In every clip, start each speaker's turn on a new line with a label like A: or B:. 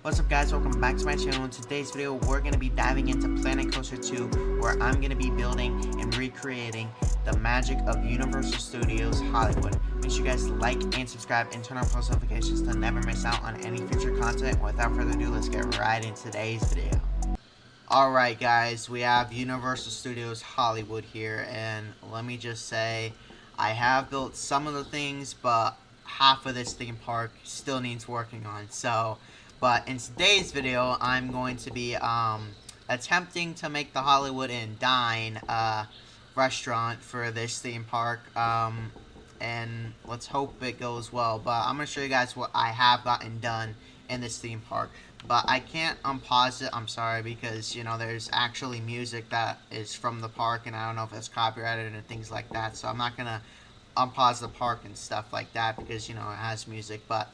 A: What's up guys, welcome back to my channel. In today's video we're going to be diving into Planet Coaster 2, where I'm going to be building and recreating the magic of Universal Studios Hollywood. Make sure you guys like and subscribe and turn on post notifications to never miss out on any future content. Without further ado, let's get right into today's video. Alright guys, we have Universal Studios Hollywood here, and let me just say, I have built some of the things, but half of this theme park still needs working on. But in today's video, I'm going to be attempting to make the Hollywood and Dine restaurant for this theme park, and let's hope it goes well. But I'm going to show you guys what I have gotten done in this theme park. But I can't unpause it, I'm sorry, because, you know, there's actually music that is from the park, and I don't know if it's copyrighted and things like that, so I'm not going to unpause the park and stuff like that, because, you know, it has music. But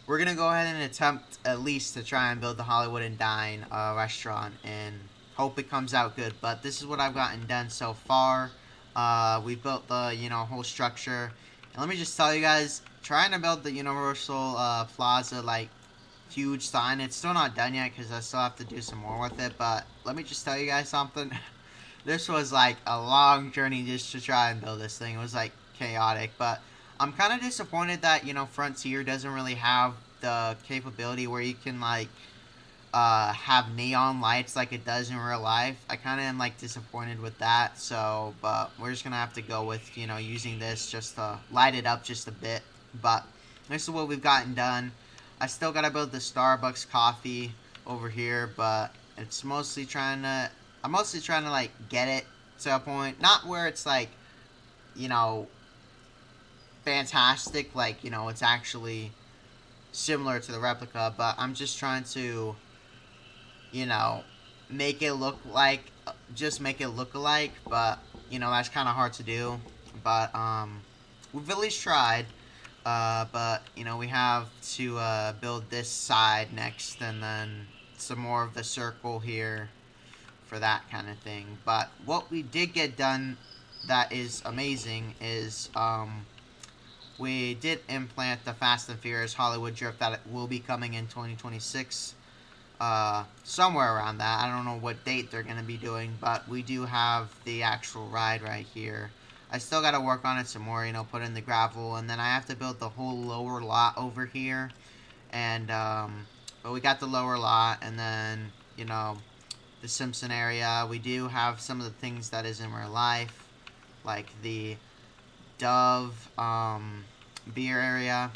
A: we're going to go ahead and attempt at least to try and build the Hollywood and Dine restaurant, and hope it comes out good. But this is what I've gotten done so far. We built the, you know, whole structure, and let me just tell you guys, trying to build the Universal Plaza, like, huge sign, it's still not done yet because I still have to do some more with it. But let me just tell you guys something. This was like a long journey just to try and build this thing. It was like chaotic, but I'm kind of disappointed that, you know, Frontier doesn't really have the capability where you can like have neon lights like it does in real life. I kind of am like disappointed with that. So, but we're just gonna have to go with, you know, using this just to light it up just a bit. But this is what we've gotten done. I still gotta build the Starbucks coffee over here, but it's mostly trying to, I'm mostly trying to like get it to a point, not where it's like, you know, fantastic, like, you know, it's actually similar to the replica, but I'm just trying to, you know, make it look like, just make it look alike. But, you know, that's kind of hard to do. But we've at least tried. But, you know, we have to build this side next, and then some more of the circle here for that kind of thing. But what we did get done that is amazing is we did implant the Fast and Furious Hollywood Drift that will be coming in 2026. Somewhere around that. I don't know what date they're going to be doing, but we do have the actual ride right here. I still got to work on it some more, you know, put in the gravel, and then I have to build the whole lower lot over here. And, but we got the lower lot, and then, you know, the Simpson area. We do have some of the things that is in real life, like the Dove, beer area.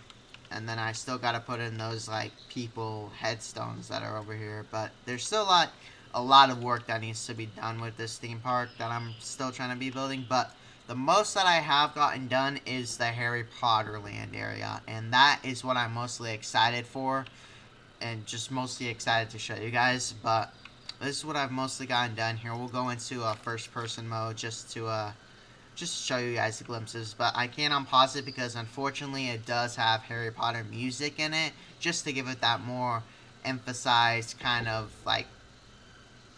A: And then I still got to put in those, like, people headstones that are over here. But there's still a lot of work that needs to be done with this theme park that I'm still trying to be building. But the most that I have gotten done is the Harry Potter land area. And that is what I'm mostly excited for. And just mostly excited to show you guys. But this is what I've mostly gotten done here. We'll go into a first-person mode just to show you guys the glimpses. But I can't unpause it because unfortunately it does have Harry Potter music in it, just to give it that more emphasized kind of like,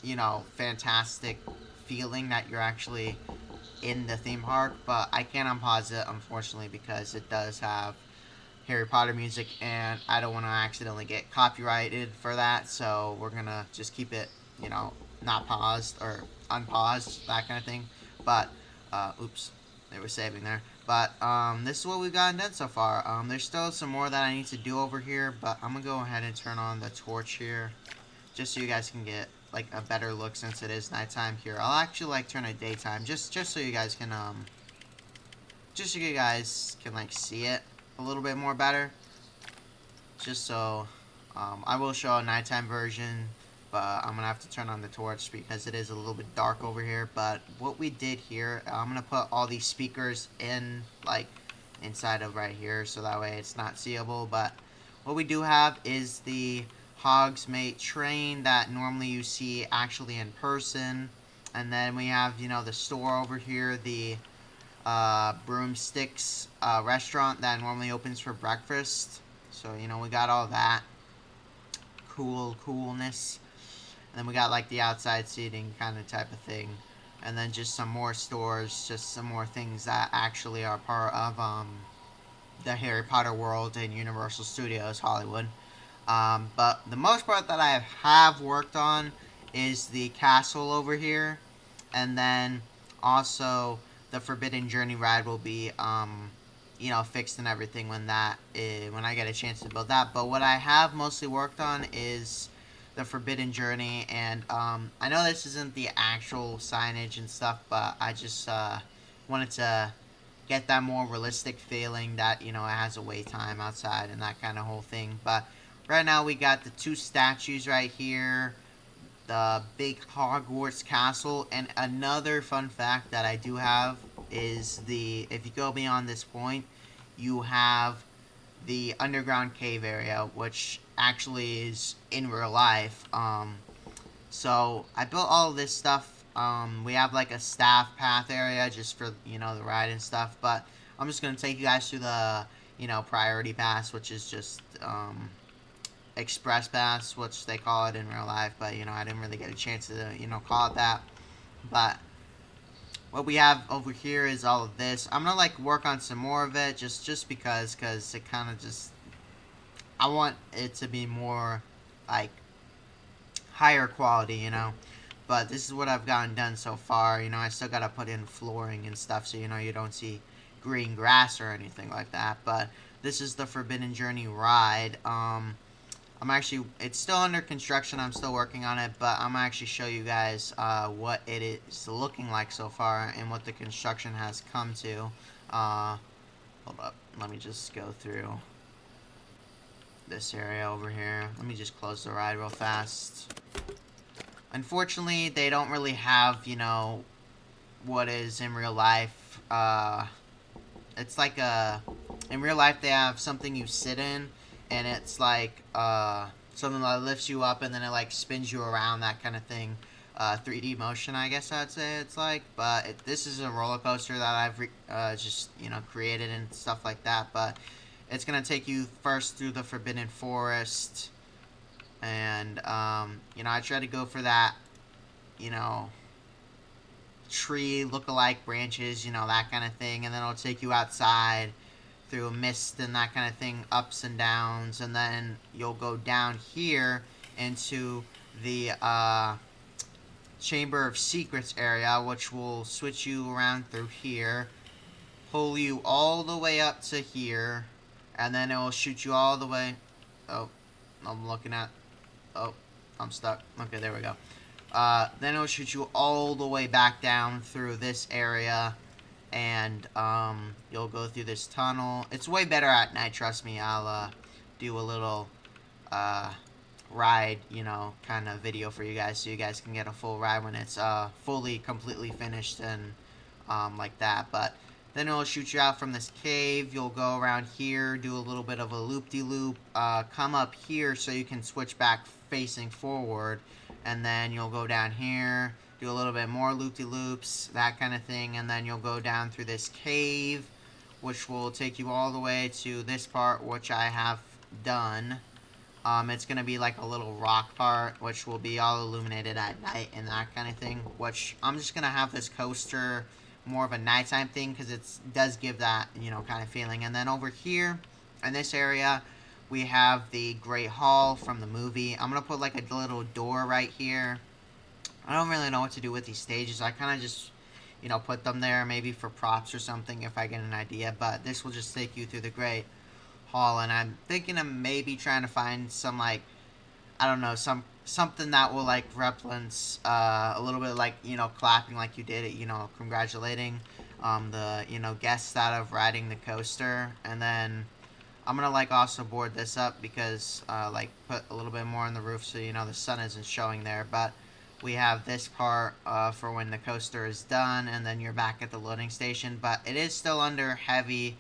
A: you know, fantastic feeling that you're actually in the theme park. But I can't unpause it unfortunately because it does have Harry Potter music, and I don't want to accidentally get copyrighted for that. So we're gonna just keep it, you know, not paused or unpaused, that kind of thing. But oops, they were saving there. But this is what we've gotten done so far. There's still some more that I need to do over here, but I'm gonna go ahead and turn on the torch here, just so you guys can get like a better look since it is nighttime here. I'll actually like turn it daytime, just so you guys can like see it a little bit more better. Just so I will show a nighttime version, but I'm gonna have to turn on the torch because it is a little bit dark over here. But what we did here, I'm gonna put all these speakers in like inside of right here, so that way it's not seeable. But what we do have is the Hogsmeade train that normally you see actually in person, and then we have, you know, the store over here, the Broomsticks restaurant that normally opens for breakfast. So, you know, we got all that coolness. And then we got like the outside seating kind of type of thing. And then just some more stores, just some more things that actually are part of the Harry Potter world in Universal Studios Hollywood. But the most part that I have worked on is the castle over here, and then also the Forbidden Journey ride will be fixed and everything when I get a chance to build that. But what I have mostly worked on is the Forbidden Journey, and I know this isn't the actual signage and stuff, but I just wanted to get that more realistic feeling that it has a wait time outside and that kind of whole thing. But right now we got the two statues right here, the big Hogwarts castle, and another fun fact that I do have is the if you go beyond this point, you have the underground cave area, which actually is in real life. So I built all of this stuff. We have like a staff path area just for the ride and stuff. But I'm just gonna take you guys through the priority pass, which is just express pass, which they call it in real life. But I didn't really get a chance to call it that. But what we have over here is all of this. I'm gonna like work on some more of it just because it kind of just I want it to be more like higher quality. But this is what I've gotten done so far. I still gotta put in flooring and stuff, so you don't see green grass or anything like that. But this is the Forbidden Journey ride. It's still under construction. I'm still working on it, but I'm gonna actually show you guys what it is looking like so far and what the construction has come to. Hold up, let me just go through this area over here. Let me just close the ride real fast. Unfortunately, they don't really have, what is in real life. It's like in real life they have something you sit in, and it's like something that lifts you up and then it like spins you around, that kind of thing. 3D motion, I guess I'd say it's like. But this is a roller coaster that I've just created and stuff like that. But it's gonna take you first through the Forbidden Forest, and I try to go for that, you know, tree look-alike branches, that kind of thing, and then it'll take you outside through a mist and that kind of thing, ups and downs, and then you'll go down here into the Chamber of Secrets area, which will switch you around through here, pull you all the way up to here, and then it will shoot you all the way. Oh, I'm looking at. Oh, I'm stuck. Okay, there we go. Then it'll shoot you all the way back down through this area, and you'll go through this tunnel. It's way better at night, trust me. I'll do a little ride, kind of video for you guys, so you guys can get a full ride when it's completely finished and like that. But then it'll shoot you out from this cave. You'll go around here, do a little bit of a loop-de-loop, come up here so you can switch back facing forward, and then you'll go down here, do a little bit more loop-de-loops, that kind of thing, and then you'll go down through this cave, which will take you all the way to this part, which I have done. It's going to be like a little rock part, which will be all illuminated at night and that kind of thing, which I'm just going to have this coaster more of a nighttime thing because it does give that, kind of feeling. And then over here in this area, we have the Great Hall from the movie. I'm going to put like a little door right here. I don't really know what to do with these stages. I kind of just, put them there maybe for props or something if I get an idea. But this will just take you through the Great Hall, and I'm thinking of maybe trying to find some like, I don't know, something that will like reference a little bit like clapping like you did it, congratulating the guests that of riding the coaster. And then I'm gonna like also board this up because like put a little bit more on the roof so the sun isn't showing there. But we have this part for when the coaster is done, and then you're back at the loading station. But it is still under heavy.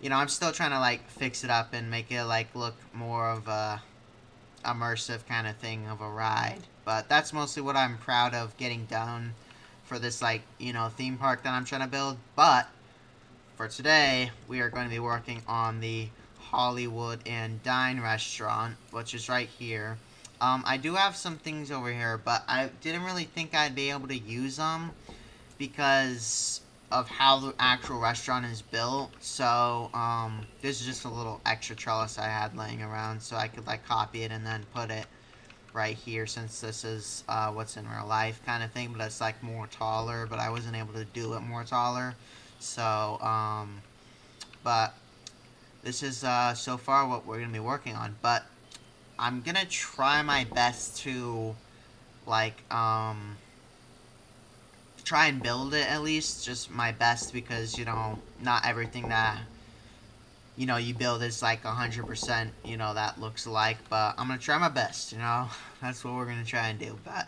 A: I'm still trying to like fix it up and make it like look more of a immersive kind of thing of a ride. But that's mostly what I'm proud of getting done for this like theme park that I'm trying to build. But for today, we are going to be working on the Hollywood and Dine restaurant, which is right here. I do have some things over here, but I didn't really think I'd be able to use them because of how the actual restaurant is built. So this is just a little extra trellis I had laying around, so I could like copy it and then put it right here, since this is what's in real life kind of thing, but it's like more taller, but I wasn't able to do it more taller. So but this is so far what we're gonna be working on. But I'm gonna try my best to like try and build it, at least just my best, because not everything that you build is like 100%, that looks alike. But I'm gonna try my best. That's what we're gonna try and do. But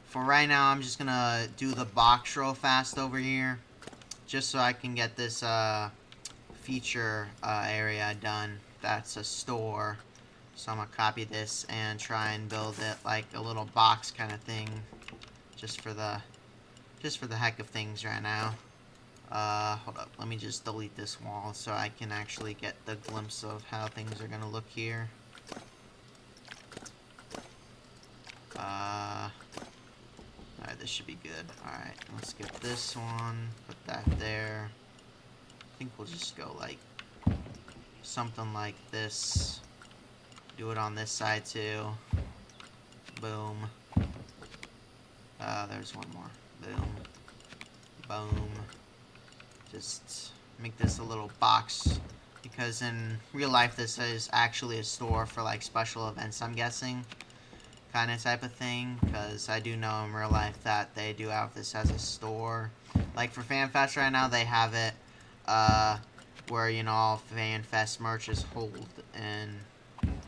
A: for right now, I'm just gonna do the box real fast over here, just so I can get this feature area done. That's a store. So I'm gonna copy this and try and build it like a little box kind of thing, just for the heck of things right now. Hold up. Let me just delete this wall so I can actually get the glimpse of how things are gonna look here. Alright, this should be good. Alright, let's get this one. Put that there. I think we'll just go like something like this. Do it on this side too. Boom. There's one more. Boom. Boom. Just make this a little box, because in real life this is actually a store for like special events, I'm guessing, kind of type of thing, because I do know in real life that they do have this as a store. Like for FanFest right now, they have it where all FanFest merch is hold and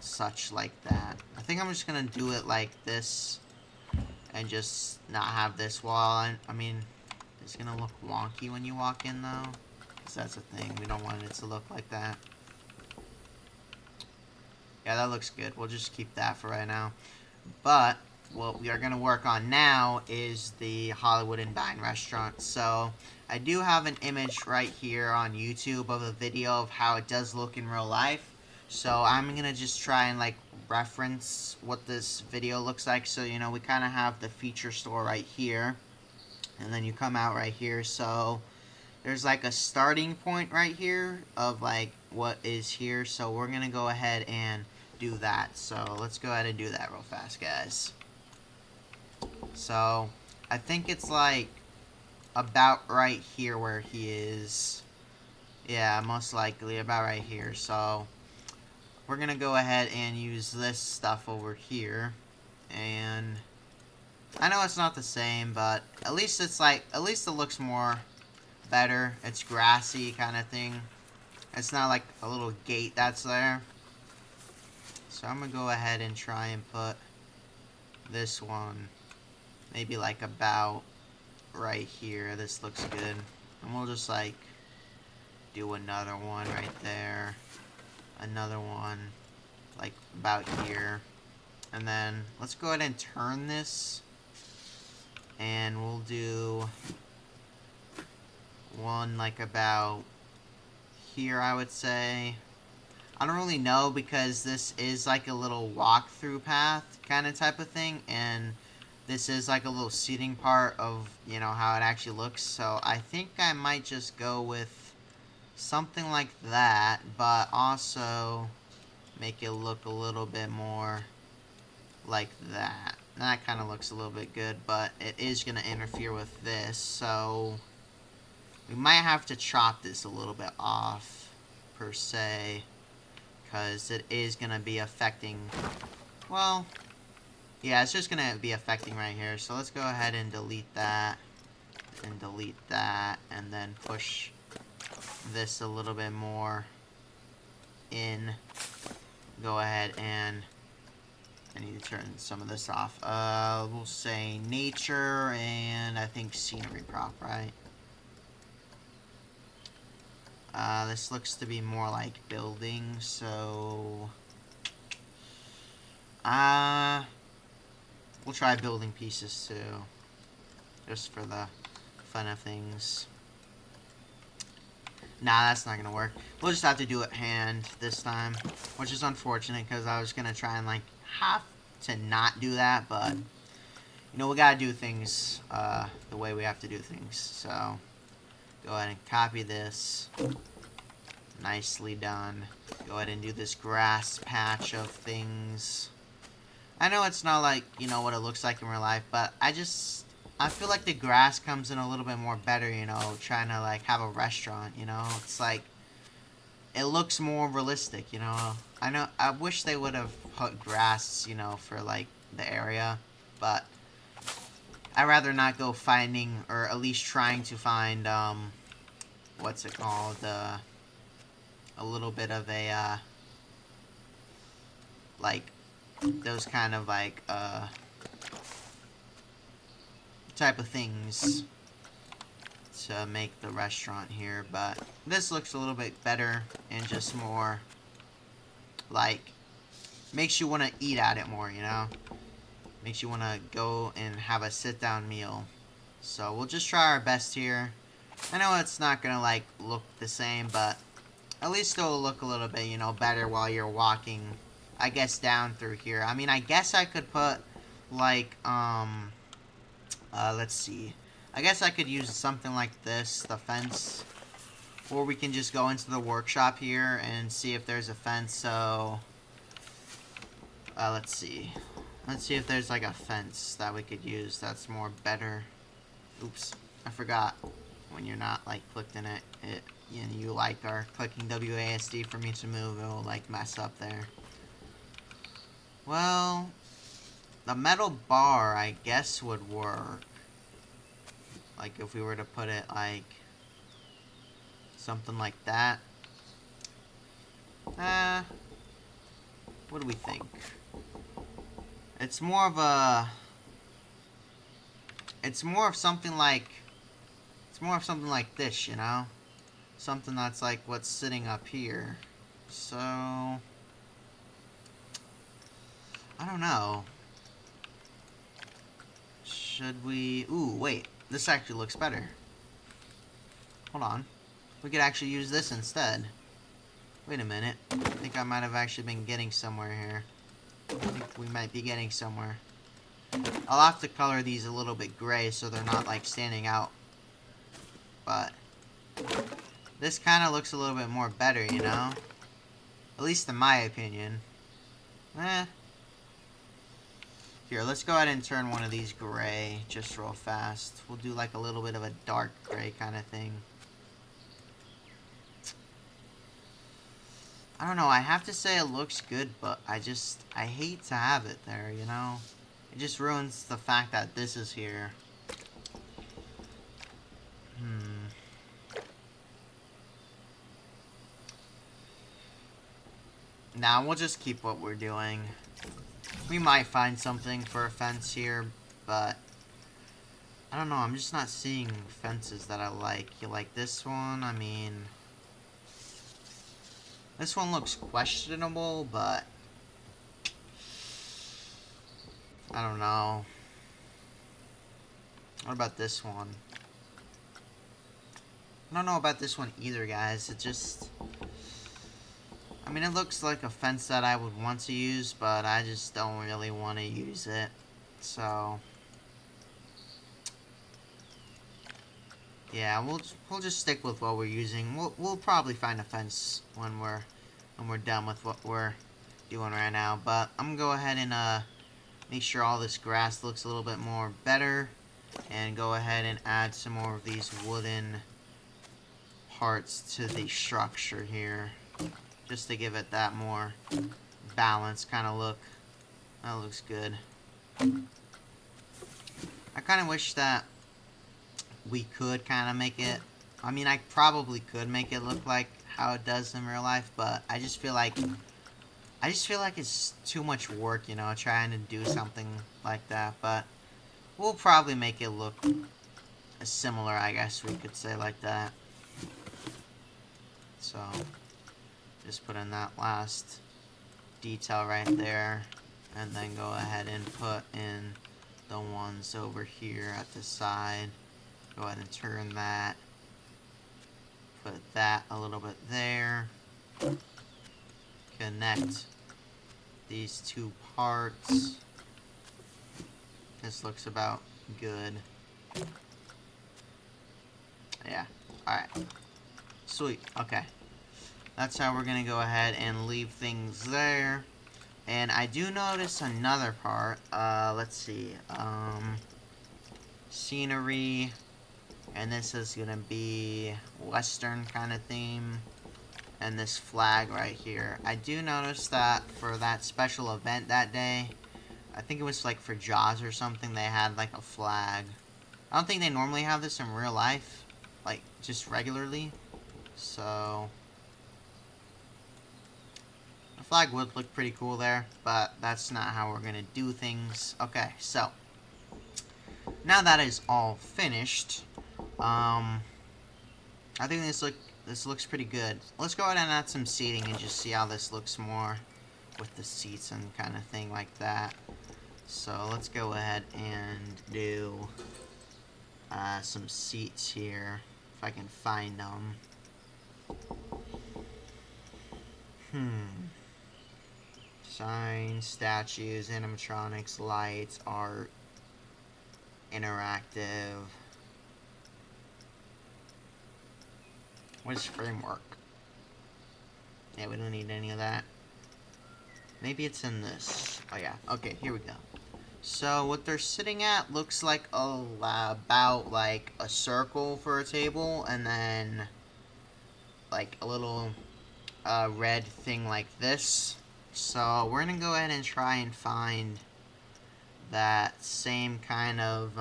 A: such like that. I think I'm just gonna do it like this and just not have this wall. I mean, it's gonna look wonky when you walk in though, because that's a thing. We don't want it to look like that. Yeah, that looks good. We'll just keep that for right now. But what we are gonna work on now is the Hollywood and Dine restaurant. So I do have an image right here on YouTube of a video of how it does look in real life. So I'm gonna just try and like reference what this video looks like. So we kind of have the feature store right here, and then you come out right here. So there's like a starting point right here of like what is here. So we're gonna go ahead and do that. So let's go ahead and do that real fast, guys. So I think it's like about right here where he is. Yeah, most likely about right here. So we're gonna go ahead and use this stuff over here. And I know it's not the same, but at least it's like, at least it looks more better. It's grassy kind of thing. It's not like a little gate that's there. So I'm gonna go ahead and try and put this one maybe like about right here. This looks good. And we'll just like do another one right there. Another one like about here. And then let's go ahead and turn this, and we'll do one like about here, I would say. I don't really know, because this is like a little walk-through path kind of type of thing, and this is like a little seating part of how it actually looks. So I think I might just go with something like that, but also make it look a little bit more like that. That kind of looks a little bit good, but it is going to interfere with this, so we might have to chop this a little bit off, per se, because it is going to be affecting, well, yeah, it's just going to be affecting right here. So let's go ahead and delete that, and then push this a little bit more in. Go ahead and I need to turn some of this off. We'll say nature, and I think scenery prop, right? This looks to be more like building, so we'll try building pieces too, just for the fun of things. Nah, that's not gonna work. We'll just have to do it hand this time, which is unfortunate, because I was gonna try and like have to not do that, but we gotta do things the way we have to do things. So Go ahead and copy this. Nicely done. Go ahead and do this grass patch of things. I know it's not like, you know, what it looks like in real life, but I feel like the grass comes in a little bit more better, you know, trying to, like, have a restaurant, you know? It's like, it looks more realistic, you know? I wish they would have put grass, you know, for, like, the area, but I'd rather not go finding, or at least trying to find, what's it called, a little bit of a, like, those kind of, like, type of things to make the restaurant here, but this looks a little bit better and just more, like, makes you want to eat at it more, you know? Makes you want to go and have a sit-down meal. So we'll just try our best here. I know it's not going to, like, look the same, but at least it'll look a little bit, you know, better while you're walking, I guess, down through here. I mean, I guess I could put, like, let's see. I guess I could use something like this, the fence. Or we can just go into the workshop here and see if there's a fence, so... let's see. Let's see if there's, like, a fence that we could use that's more better. Oops. I forgot. When you're not, like, clicked in it, you like, are clicking WASD for me to move, it will, like, mess up there. Well... the metal bar, I guess, would work. Like, if we were to put it, like, something like that. What do we think? It's more of a... It's more of something like this, you know? Something that's like what's sitting up here. So... I don't know. Should we... Ooh, wait. This actually looks better. Hold on. We could actually use this instead. Wait a minute. I think I might have actually been getting somewhere here. I think we might be getting somewhere. I'll have to color these a little bit gray so they're not, like, standing out. But this kind of looks a little bit more better, you know? At least in my opinion. Here, let's go ahead and turn one of these gray just real fast. We'll do, like, a little bit of a dark gray kind of thing. I don't know, I have to say it looks good, but I hate to have it there, you know? It just ruins the fact that this is here. Nah, we'll just keep what we're doing. We might find something for a fence here, but... I don't know, I'm just not seeing fences that I like. You like this one? I mean... This one looks questionable, but... I don't know. What about this one? I don't know about this one either, guys. It just... I mean, it looks like a fence that I would want to use, but I just don't really want to use it. So... yeah, we'll just stick with what we're using. We'll probably find a fence when we're done with what we're doing right now. But I'm gonna go ahead and make sure all this grass looks a little bit more better, and go ahead and add some more of these wooden parts to the structure here, just to give it that more balanced kind of look. That looks good. I kind of wish that we could kind of make it, I mean, I probably could make it look like how it does in real life, but I just feel like it's too much work, you know, trying to do something like that. But we'll probably make it look similar, I guess we could say, like that. So just put in that last detail right there, and then go ahead and put in the ones over here at the side. Go ahead and turn that. Put that a little bit there. Connect these two parts. This looks about good. Yeah. Alright. Sweet. Okay. That's how we're gonna go ahead and leave things there. And I do notice another part. Let's see. Scenery. And this is gonna be Western kind of theme. And this flag right here. I do notice that for that special event that day, I think it was like for Jaws or something, they had like a flag. I don't think they normally have this in real life, like just regularly. So the flag would look pretty cool there, but that's not how we're gonna do things. Okay, so now that is all finished, I think this looks pretty good. Let's go ahead and add some seating and just see how this looks more with the seats and kind of thing like that. So let's go ahead and do some seats here, if I can find them. Signs, statues, animatronics, lights, art, interactive. What is framework? Yeah, we don't need any of that. Maybe it's in this. Oh yeah, okay, here we go. So what they're sitting at looks like about like a circle for a table, and then like a little red thing like this. So we're gonna go ahead and try and find that same kind of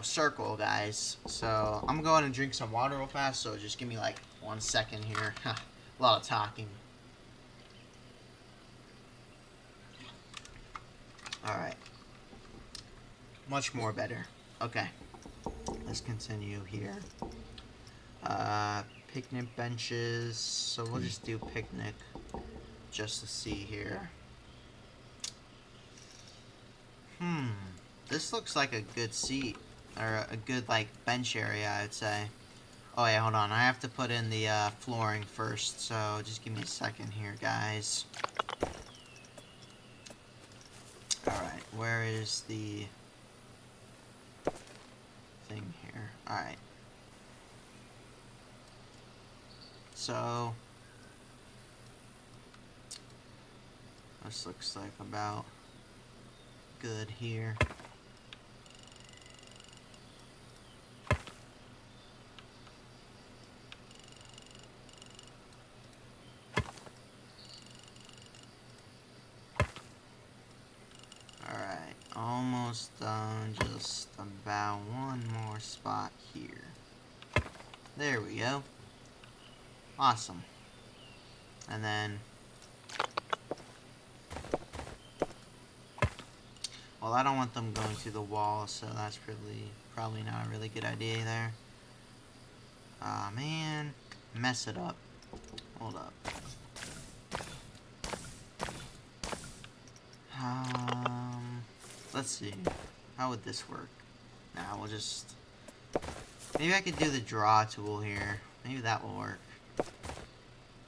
A: circle, guys. So I'm going to drink some water real fast, so just give me like 1 second here. A lot of talking. Alright. Much more better. Okay. Let's continue here. Picnic benches. So we'll just do picnic just to see here. This looks like a good seat. Or a good, like, bench area, I'd say. Oh, yeah, hold on. I have to put in the flooring first, so just give me a second here, guys. Alright, where is the thing here? Alright. So this looks like about good here. Alright, almost done. Just about one more spot here. There we go. Awesome. And then, well, I don't want them going to the wall, so that's probably not a really good idea there. Aw, man. Mess it up. Hold up. Let's see. How would this work? Nah, we'll just... Maybe I could do the draw tool here. Maybe that will work.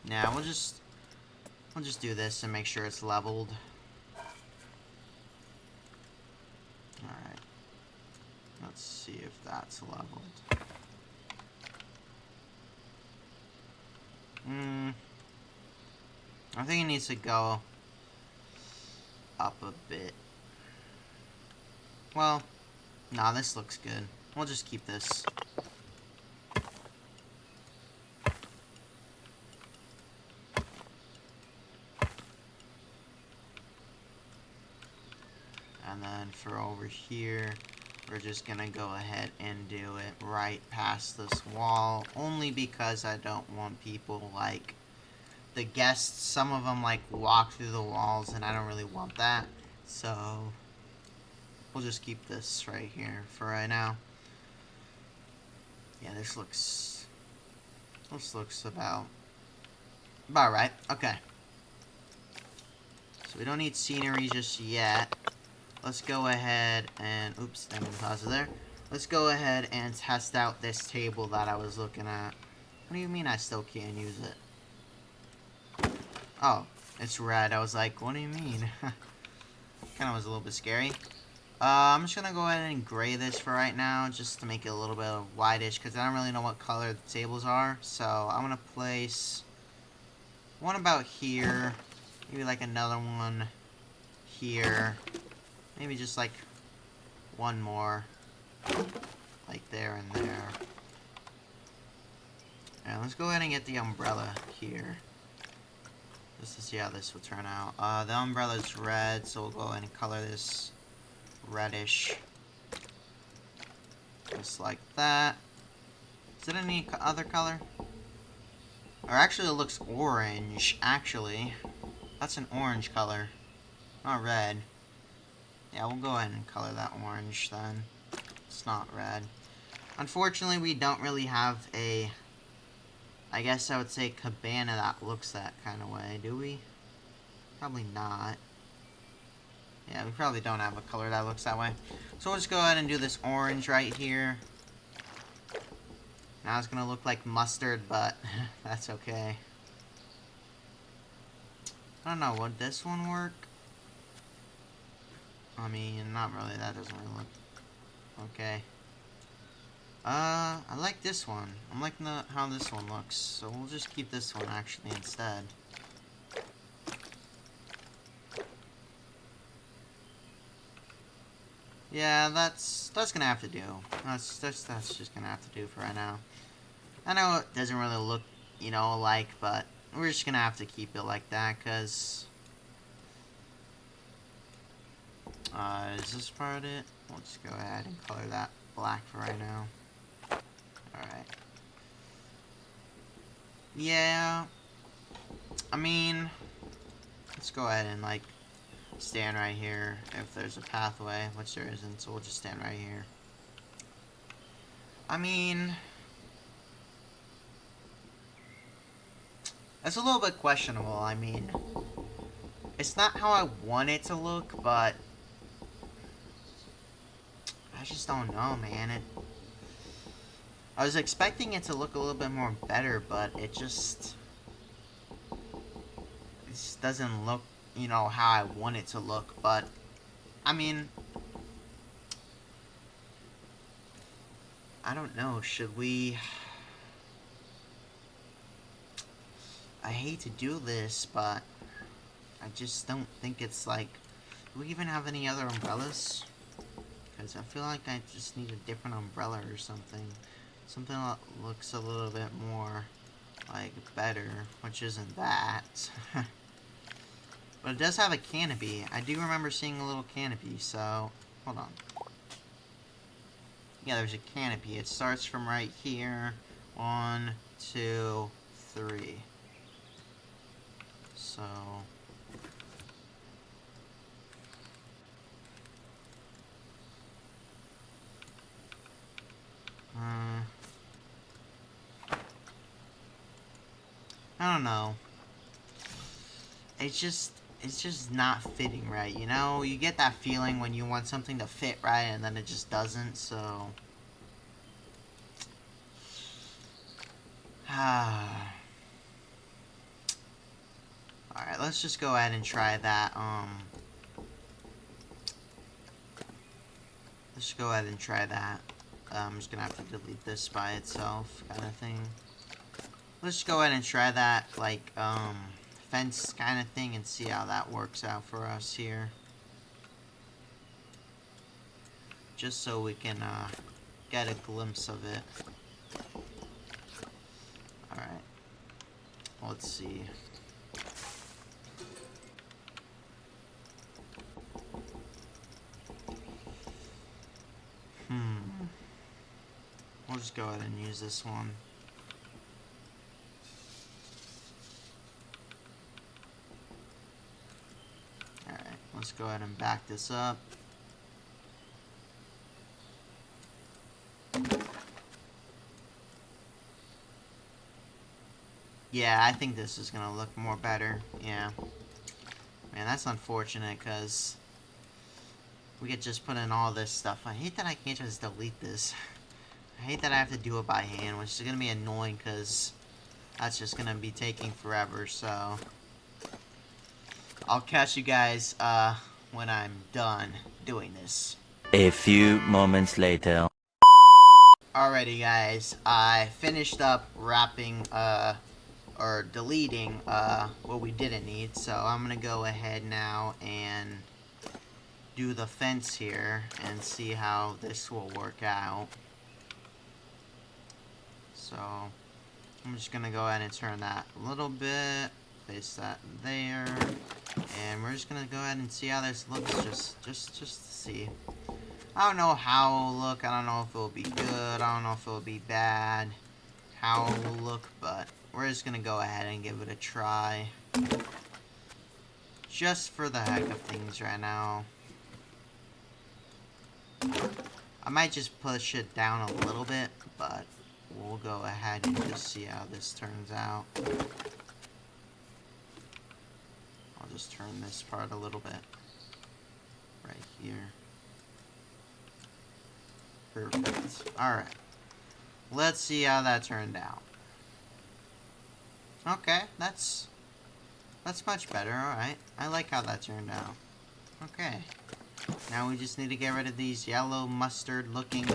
A: Nah, we'll just do this and make sure it's leveled. Alright. Let's see if that's leveled. I think it needs to go up a bit. Well, nah, this looks good. We'll just keep this. And then for over here, we're just gonna go ahead and do it right past this wall, only because I don't want people, like, the guests, some of them, like, walk through the walls, and I don't really want that, so we'll just keep this right here for right now. Yeah, this looks about right. Okay. So we don't need scenery just yet. Let's go ahead and, oops, I'm gonna pause it there. Let's go ahead and test out this table that I was looking at. What do you mean I still can't use it? Oh, it's red. I was like, what do you mean? Kind of was a little bit scary. I'm just gonna go ahead and gray this for right now, just to make it a little bit of whitish, because I don't really know what color the tables are. So I'm gonna place one about here, maybe like another one here, maybe just like one more, like there and there. Alright, let's go ahead and get the umbrella here, just to see how this will turn out. The umbrella's red, so we'll go ahead and color this reddish. Just like that. Is it any other color? Or actually it looks orange, actually. That's an orange color. Not red. Yeah, we'll go ahead and color that orange then. It's not red. Unfortunately, we don't really have a... I guess I would say cabana that looks that kind of way, do we? Probably not. Yeah, we probably don't have a color that looks that way. So we'll just go ahead and do this orange right here. Now it's gonna look like mustard, but that's okay. I don't know, would this one work? I mean, not really, that doesn't really look okay. I like this one. I'm liking how this one looks, so we'll just keep this one actually instead. Yeah, that's gonna have to do. That's just gonna have to do for right now. I know it doesn't really look, you know, alike, but we're just gonna have to keep it like that, cause is this part it? We'll just go ahead and color that black for right now. Alright. Yeah. I mean, let's go ahead and, like, stand right here if there's a pathway, which there isn't, so we'll just stand right here. I mean, it's a little bit questionable. I mean, it's not how I want it to look, but I just don't know, man. I was expecting it to look a little bit more better, but it just doesn't look, you know, how I want it to look. But I mean, I don't know. Should we? I hate to do this, but I just don't think it's like... Do we even have any other umbrellas? Because I feel like I just need a different umbrella or something. Something that looks a little bit more, like, better, which isn't that. But it does have a canopy. I do remember seeing a little canopy, so... Hold on. Yeah, there's a canopy. It starts from right here. 1, 2, 3. So... I don't know. It's just not fitting right, you know? You get that feeling when you want something to fit right and then it just doesn't, so... Alright, let's just go ahead and try that, Let's go ahead and try that. I'm just gonna have to delete this by itself, kind of thing. Let's go ahead and try that, like, fence kind of thing and see how that works out for us here. Just so we can, get a glimpse of it. Alright. Let's see. We'll just go ahead and use this one. Alright, let's go ahead and back this up. Yeah, I think this is gonna look more better. Yeah. Man, that's unfortunate, because we could just put in all this stuff. I hate that I can't just delete this. I hate that I have to do it by hand, which is gonna be annoying, because that's just gonna be taking forever, so... I'll catch you guys, when I'm done doing this.
B: A few moments later.
A: Alrighty guys, I finished up wrapping, or deleting, what we didn't need, so I'm gonna go ahead now and do the fence here and see how this will work out. So, I'm just gonna go ahead and turn that a little bit, place that there, and we're just gonna go ahead and see how this looks, just to see. I don't know how it'll look, I don't know if it'll be good, I don't know if it'll be bad, how it will look, but we're just gonna go ahead and give it a try. Just for the heck of things right now. I might just push it down a little bit, but we'll go ahead and just see how this turns out. I'll just turn this part a little bit. Right here. Perfect. Alright. Let's see how that turned out. Okay, that's much better, alright. I like how that turned out. Okay. Now we just need to get rid of these yellow mustard looking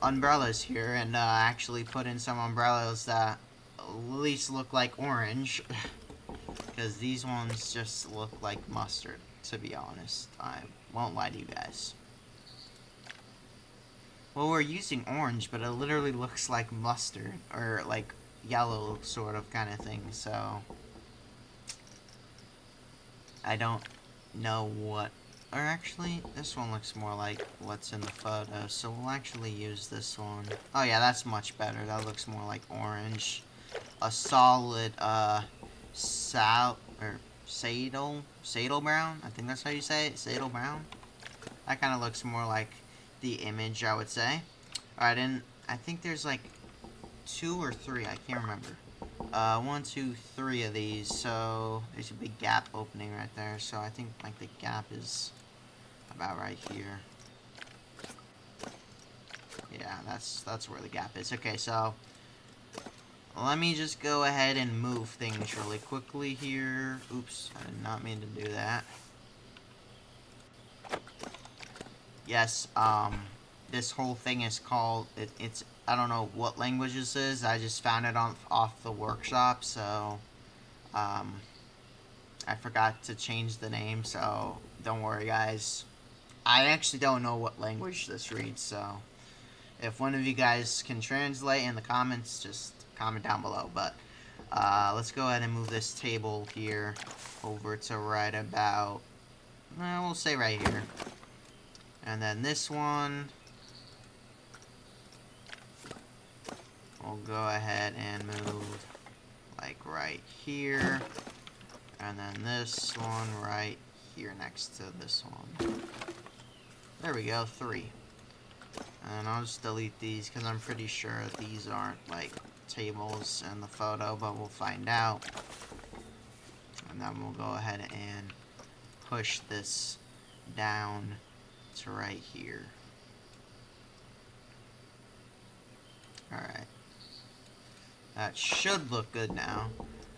A: umbrellas here and actually put in some umbrellas that at least look like orange. Because these ones just look like mustard, to be honest. I won't lie to you guys. Well, we're using orange, but it literally looks like mustard, or like yellow sort of kind of thing, so I don't know what, or actually, this one looks more like what's in the photo, so we'll actually use this one. Oh yeah, that's much better, that looks more like orange. A solid, sable brown, I think that's how you say it, sable brown. That kind of looks more like the image, I would say. Alright, and I think there's like 2 or 3, I can't remember. 1, 2, 3 of these, so there's a big gap opening right there, so I think like the gap is about right here. Yeah, that's where the gap is. Okay, so let me just go ahead and move things really quickly here. Oops, I did not mean to do that. Yes, this whole thing is called, it's, I don't know what language this is, I just found it off the workshop, so, I forgot to change the name, so don't worry guys. I actually don't know what language this reads, so if one of you guys can translate in the comments, just comment down below, but, let's go ahead and move this table here over to right about, we'll say right here. And then this one, we'll go ahead and move like right here. And then this one right here next to this one. There we go, 3. And I'll just delete these because I'm pretty sure these aren't like tables in the photo, but we'll find out. And then we'll go ahead and push this down to right here. Alright. That should look good now.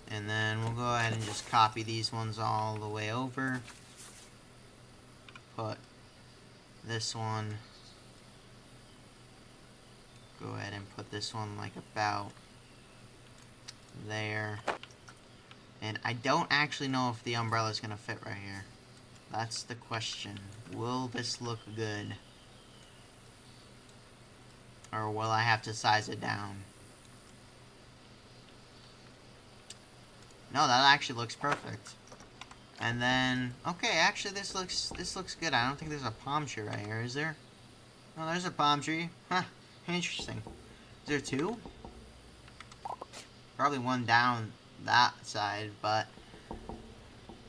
A: And then we'll go ahead and just copy these ones all the way over. Put this one. Go ahead and put this one like about there. And I don't actually know if the umbrella is going to fit right here. That's the question. Will this look good? Or will I have to size it down? No, that actually looks perfect. And then, okay, actually this looks good. I don't think there's a palm tree right here, is there? No, there's a palm tree. Huh, interesting. Is there 2? Probably one down that side, but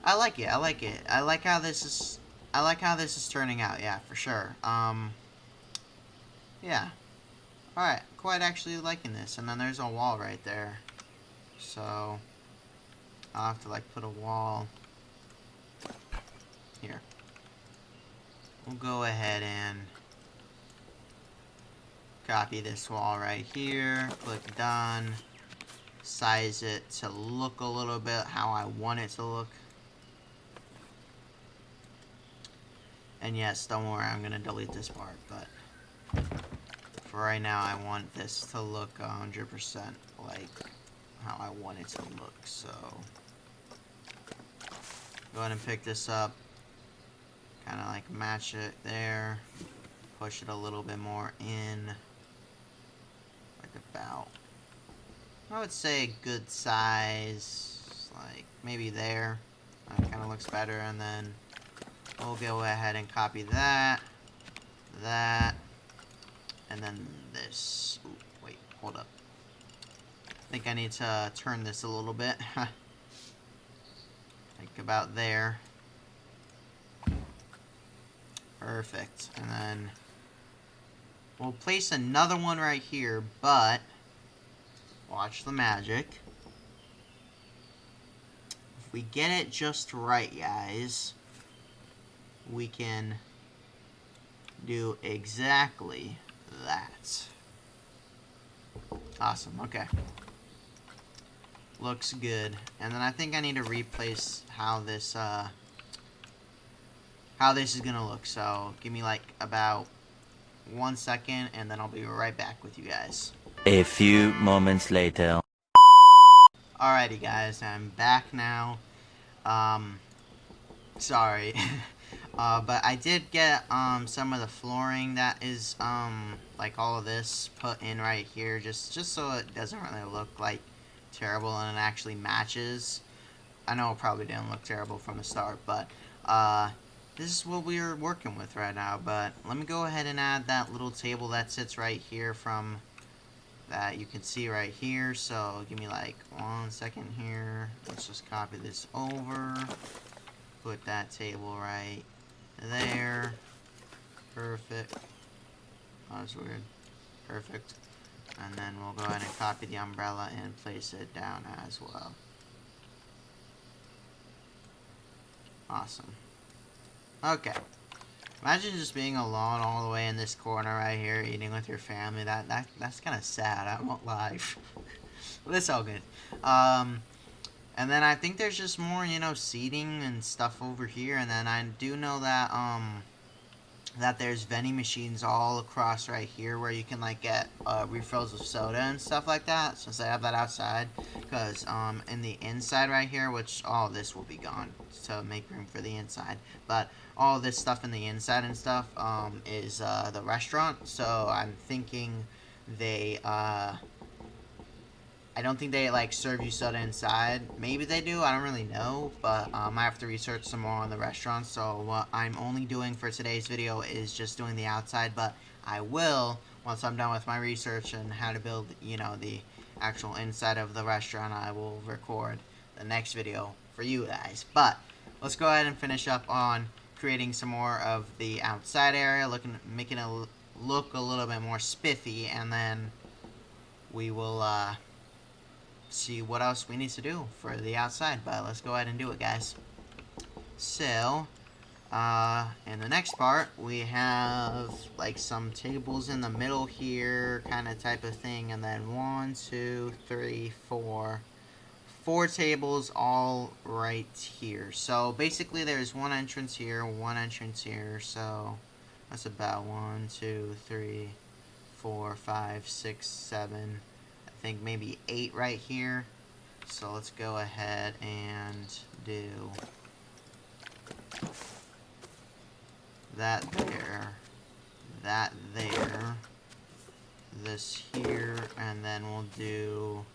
A: I like it. I like it. I like how this is turning out. Yeah, for sure. Yeah. All right, quite actually liking this. And then there's a wall right there. So I'll have to like put a wall here. We'll go ahead and copy this wall right here. Click done. Size it to look a little bit how I want it to look. And yes, don't worry, I'm gonna delete this part, but for right now, I want this to look 100% like how I want it to look, so go ahead and pick this up, kind of like match it there, push it a little bit more in, like about, I would say a good size, like maybe there, that kind of looks better, and then we'll go ahead and copy that, and then this. Ooh, wait, hold up. I think I need to turn this a little bit. Like about there. Perfect. And then we'll place another one right here, but watch the magic. If we get it just right, guys, we can do exactly that. Awesome. Okay. Looks good. And then I think I need to replace how this is gonna look. So give me like about 1 second, and then I'll be right back with you guys.
B: A few moments later.
A: Alrighty, guys, I'm back now. Sorry. But I did get some of the flooring that is like all of this put in right here, just so it doesn't really look like terrible and it actually matches. I know it probably didn't look terrible from the start, but this is what we're working with right now. But let me go ahead and add that little table that sits right here from that you can see right here. So give me like 1 second here. Let's just copy this over. Put that table right there. Perfect. Oh, that's weird. Perfect. And then we'll go ahead and copy the umbrella and place it down as well. Awesome. Okay. Imagine just being alone all the way in this corner right here, eating with your family. That's kind of sad. I won't lie. But it's all good. And then I think there's just more, seating and stuff over here. And then I do know that that there's vending machines all across right here where you can like get refills of soda and stuff like that, since I have that outside. Because in the inside right here, which all this will be gone to make room for the inside, but all this stuff in the inside and stuff is the restaurant. So I'm thinking they I don't think they like serve you soda inside. Maybe they do. I don't really know, but I have to research some more on the restaurant. So what I'm only doing for today's video is just doing the outside, but I will, once I'm done with my research and how to build, the actual inside of the restaurant, I will record the next video for you guys. But let's go ahead and finish up on creating some more of the outside area, making it look a little bit more spiffy, and then we will see what else we need to do for the outside. But let's go ahead and do it, guys. So in the next part, we have like some tables in the middle here, kind of type of thing, and then 1, 2, 3, 4 tables all right here. So basically there's one entrance here, so that's about 1, 2, 3, 4, 5, 6, 7, I think maybe 8 right here. So let's go ahead and do that there, this here, and then we'll do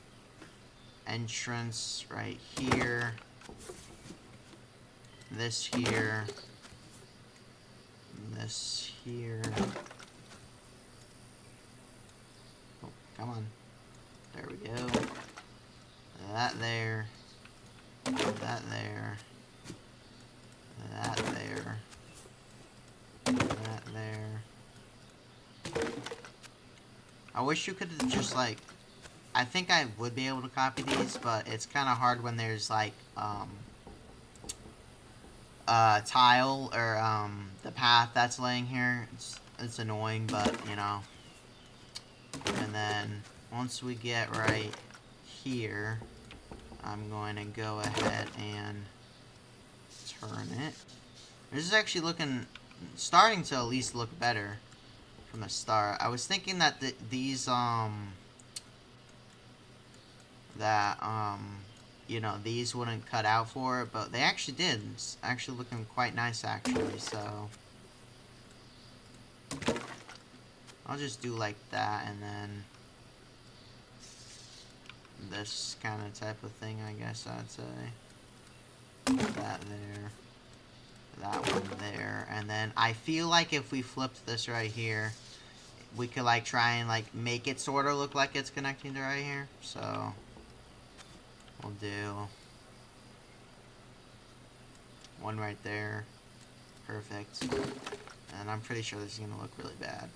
A: entrance right here, this here, this here. Oh, come on. There we go. That there. That there. That there. That there. I wish you could just like, I think I would be able to copy these, but it's kind of hard when there's like tile or the path that's laying here. It's annoying, but and then once we get right here, I'm going to go ahead and turn it. This is actually looking starting to at least look better from the start. I was thinking that these that you know, these wouldn't cut out for it, but they actually did. It's actually looking quite nice, actually. So I'll just do like that, and then this kind of type of thing, I guess I'd say. That there, that one there, and then I feel like if we flipped this right here, we could like try and like make it sort of look like it's connecting to right here. So we'll do one right there. Perfect. And I'm pretty sure this is gonna look really bad.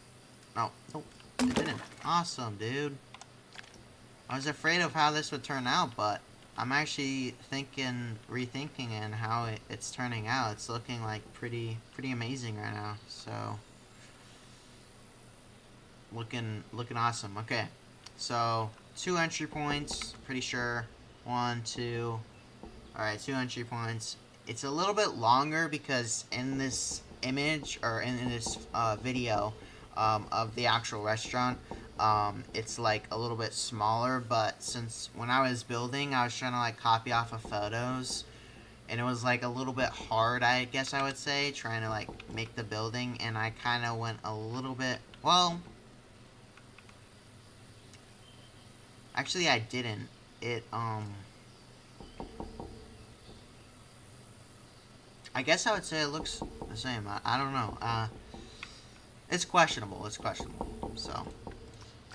A: Oh, nope, it didn't. Awesome, dude. I was afraid of how this would turn out, but I'm actually rethinking and how it's turning out. It's looking like pretty amazing right now. So looking awesome. Okay, so 2 entry points. Pretty sure 1, 2. All right, 2 entry points. It's a little bit longer because in this image or in this video of the actual restaurant, it's like a little bit smaller. But since when I was building, I was trying to like copy off of photos, and it was like a little bit hard, I guess I would say, trying to like make the building, and I kind of went a little bit, well, actually I didn't. It I guess I would say it looks the same. I don't know. It's questionable. It's questionable. So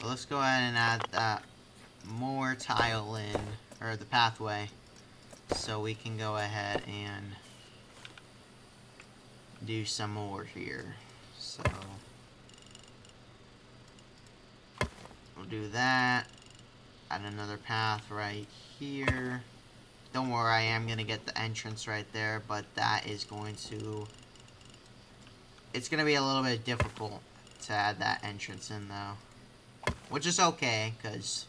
A: let's go ahead and add that more tile in, or the pathway, so we can go ahead and do some more here. So we'll do that. Add another path right here. Don't worry, I am going to get the entrance right there, but that is going to... It's going to be a little bit difficult to add that entrance in, though. Which is okay, because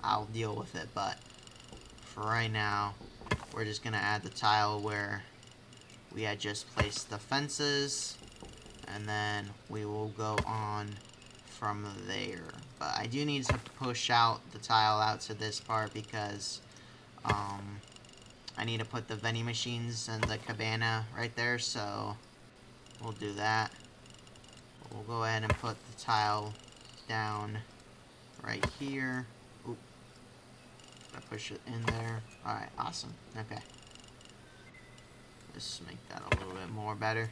A: I'll deal with it, but for right now, we're just going to add the tile where we had just placed the fences, and then we will go on from there. But I do need to push out the tile out to this part because I need to put the vending machines and the cabana right there, so we'll do that. We'll go ahead and put the tile down right here. Oop. I push it in there. Alright, awesome. Okay. Just make that a little bit more better.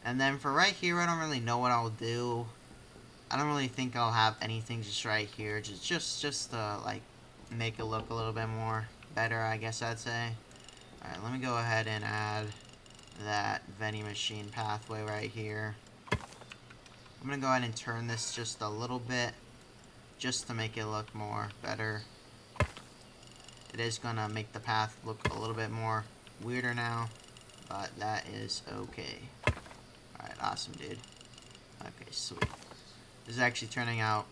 A: And then for right here, I don't really know what I'll do. I don't really think I'll have anything just right here. Just to, like, make it look a little bit more better, I guess I'd say. Alright, let me go ahead and add that vending machine pathway right here. I'm going to go ahead and turn this just a little bit, just to make it look more better. It is going to make the path look a little bit more weirder now, but that is okay. Alright, awesome, dude. Okay, sweet. This is actually turning out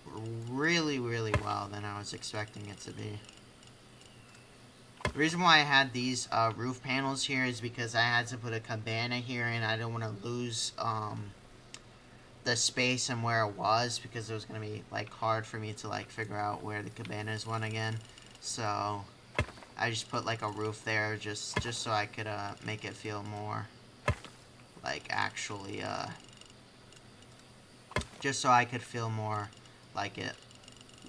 A: really well than I was expecting it to be. The reason why I had these roof panels here is because I had to put a cabana here, and I don't want to lose the space and where it was, because it was going to be like hard for me to like figure out where the cabanas went again. So I just put like a roof there just so I could make it feel more like actually just so I could feel more like it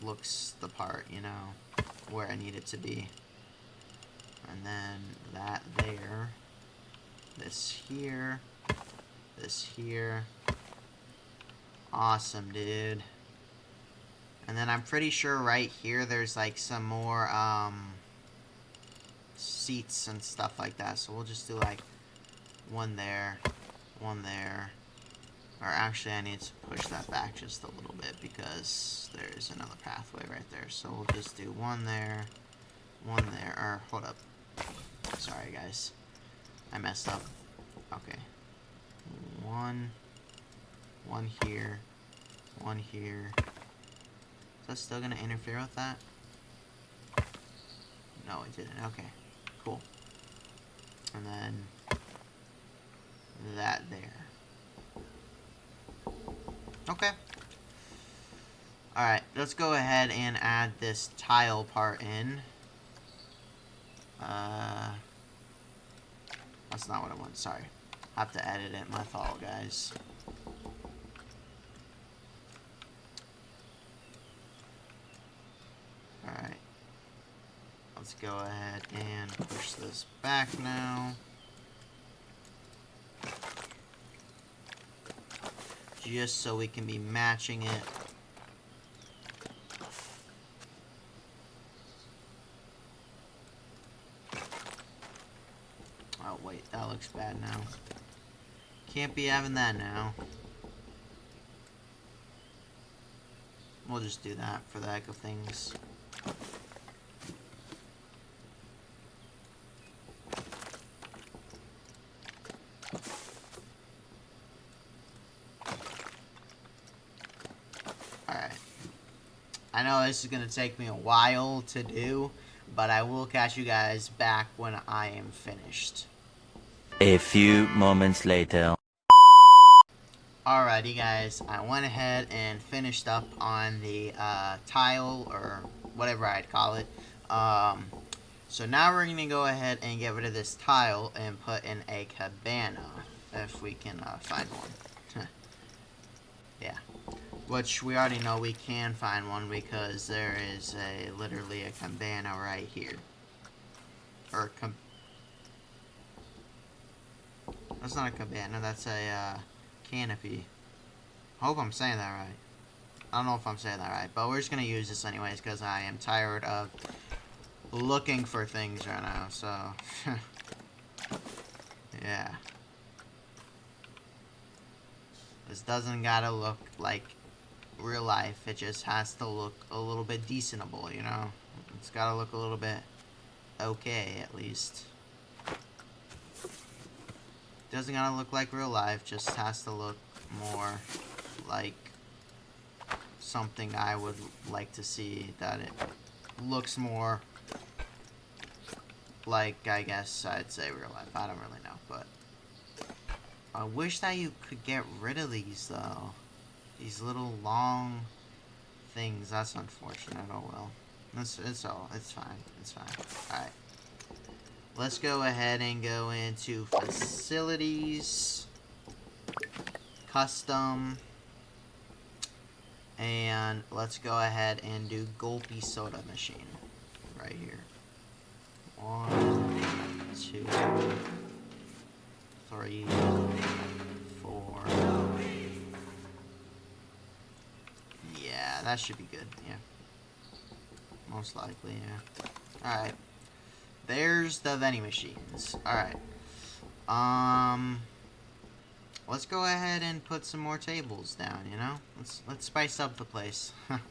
A: looks the part, you know, where I need it to be. And then that there, this here, this here. Awesome, dude. And then I'm pretty sure right here there's like some more seats and stuff like that. So we'll just do like one there, one there. Or actually I need to push that back just a little bit because there's another pathway right there. So we'll just do one there, one there. Or hold up. Sorry guys. I messed up. Okay. One here, one here. Is that still gonna interfere with that? No, it didn't. Okay, cool. And then that there. Okay. Alright, let's go ahead and add this tile part in. That's not what I want, sorry. I have to edit it, my fault, guys. Alright. Let's go ahead and push this back now. Just so we can be matching it. Oh wait, that looks bad now. Can't be having that now. We'll just do that for the heck of things. Alright. I know this is going to take me a while to do, but I will catch you guys back when I am finished.
B: A few moments later.
A: Alrighty guys, I went ahead and finished up on the tile, or whatever I'd call it. So now we're going to go ahead and get rid of this tile and put in a cabana, if we can find one. Yeah, which we already know we can find one because there is literally a cabana right here. Or that's not a cabana, that's a canopy. I hope I'm saying that right. I don't know if I'm saying that right, but we're just going to use this anyways because I am tired of looking for things right now, so yeah. This doesn't gotta look like real life, it just has to look a little bit decentable, you know? It's gotta look a little bit okay, at least. Doesn't gotta look like real life, just has to look more like something I would like to see, that it looks more like, I guess I'd say real life. I don't really know, but I wish that you could get rid of these, though. These little long things. That's unfortunate. Oh well. It's fine. It's fine. Alright. Let's go ahead and go into facilities, custom, and let's go ahead and do Gulpy Soda Machine right here. 1, 2, 3, 4. Yeah, that should be good. Yeah. Most likely, yeah. Alright. There's the vending machines. Alright. Let's go ahead and put some more tables down, you know? Let's spice up the place. Let's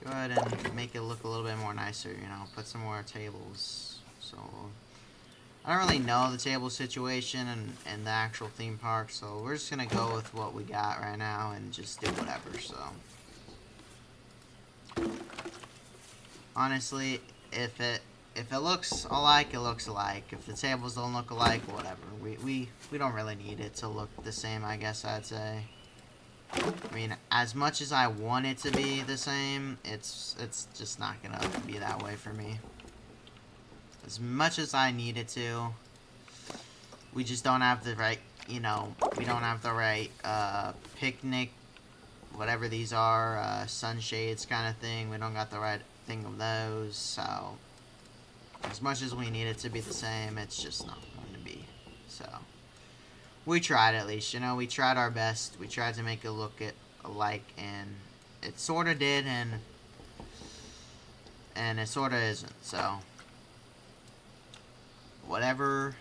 A: go ahead and make it look a little bit more nicer, you know? Put some more tables. So, I don't really know the table situation and the actual theme park, so we're just gonna go with what we got right now and just do whatever, so. Honestly, if it looks alike, it looks alike. If the tables don't look alike, whatever. We don't really need it to look the same, I guess I'd say. I mean, as much as I want it to be the same, it's just not gonna be that way for me. As much as I need it to, we just don't have the right, you know, we don't have the right picnic, whatever these are, sunshades kind of thing. We don't got the right thing of those, so as much as we need it to be the same, it's just not going to be. So we tried, at least, you know, we tried our best. We tried to make it look alike, and it sort of did, and it sort of isn't. So whatever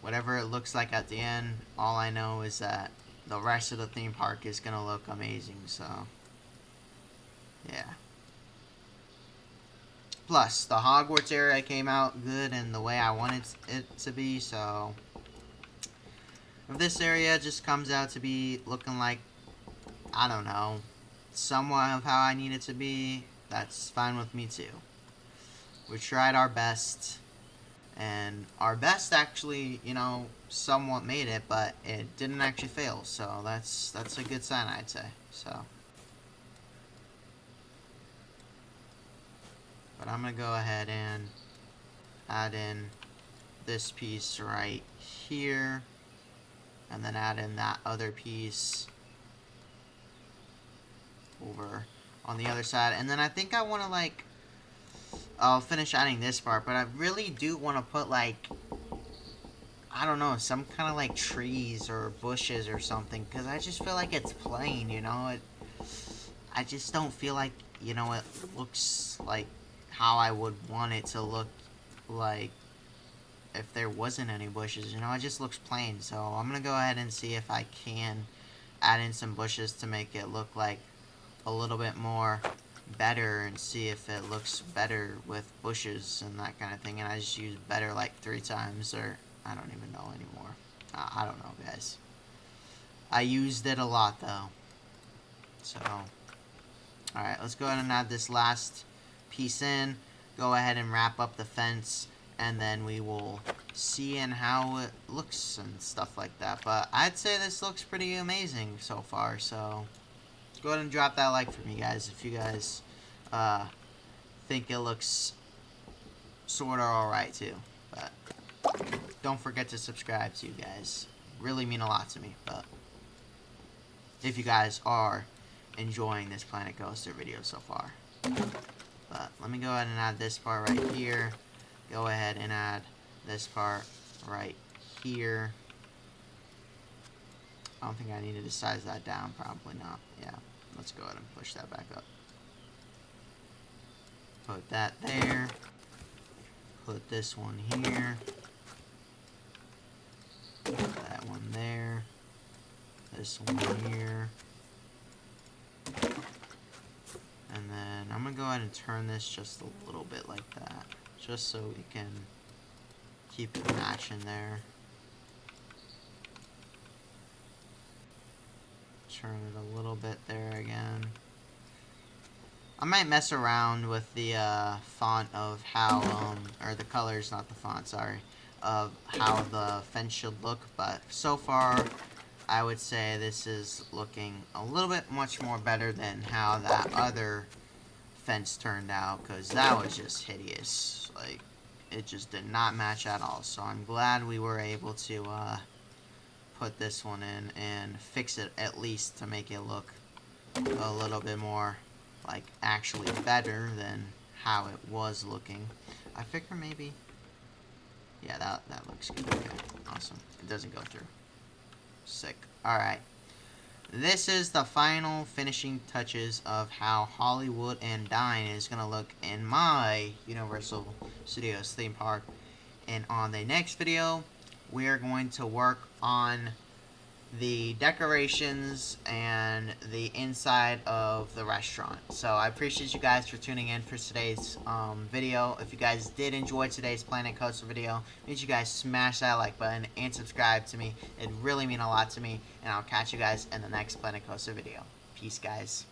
A: it looks like at the end, all I know is that the rest of the theme park is gonna look amazing. So yeah. Plus, the Hogwarts area came out good and the way I wanted it to be, so if this area just comes out to be looking like, I don't know, somewhat of how I need it to be, that's fine with me too. We tried our best, And our best actually, somewhat made it, but it didn't actually fail. So that's a good sign, I'd say. So, but I'm gonna go ahead and add in this piece right here, and then add in that other piece over on the other side. And then I think I want to I'll finish adding this part, but I really do want to put I don't know, some kind of trees or bushes or something, because I just feel like it's plain, I just don't feel like, it looks like how I would want it to look like if there wasn't any bushes, it just looks plain. So I'm going to go ahead and see if I can add in some bushes to make it look like a little bit more better, and see if it looks better with bushes and that kind of thing. And I just use better 3 times, or I don't even know anymore. I don't know, guys. I used it a lot though. So, alright, let's go ahead and add this last piece in. Go ahead and wrap up the fence, and then we will see and how it looks and stuff like that. But I'd say this looks pretty amazing so far. So go ahead and drop that like for me, guys, if you guys think it looks sort of alright too. But don't forget to subscribe to you guys. Really mean a lot to me. But if you guys are enjoying this Planet Coaster video so far. But let me go ahead and add this part right here. Go ahead and add this part right here. I don't think I needed to size that down. Probably not. Yeah. Let's go ahead and push that back up. Put that there. Put this one here. Put that one there. This one here. And then I'm going to go ahead and turn this just a little bit like that, just so we can keep it matching there. Turn it a little bit there again. I might mess around with the font of how, or the colors, not the font, sorry, of how the fence should look, but so far I would say this is looking a little bit much more better than how that other fence turned out, because that was just hideous. It just did not match at all. So I'm glad we were able to put this one in and fix it, at least to make it look a little bit more actually better than how it was looking. I figure maybe, yeah, that looks good. Okay, awesome. It doesn't go through. Sick. Alright. This is the final finishing touches of how Hollywood and Dine is going to look in my Universal Studios theme park. And on the next video, we are going to work on the decorations and the inside of the restaurant. So I appreciate you guys for tuning in for today's video. If you guys did enjoy today's Planet Coaster video, make sure you guys smash that like button and subscribe to me. It really mean a lot to me. And I'll catch you guys in the next Planet Coaster video. Peace, guys.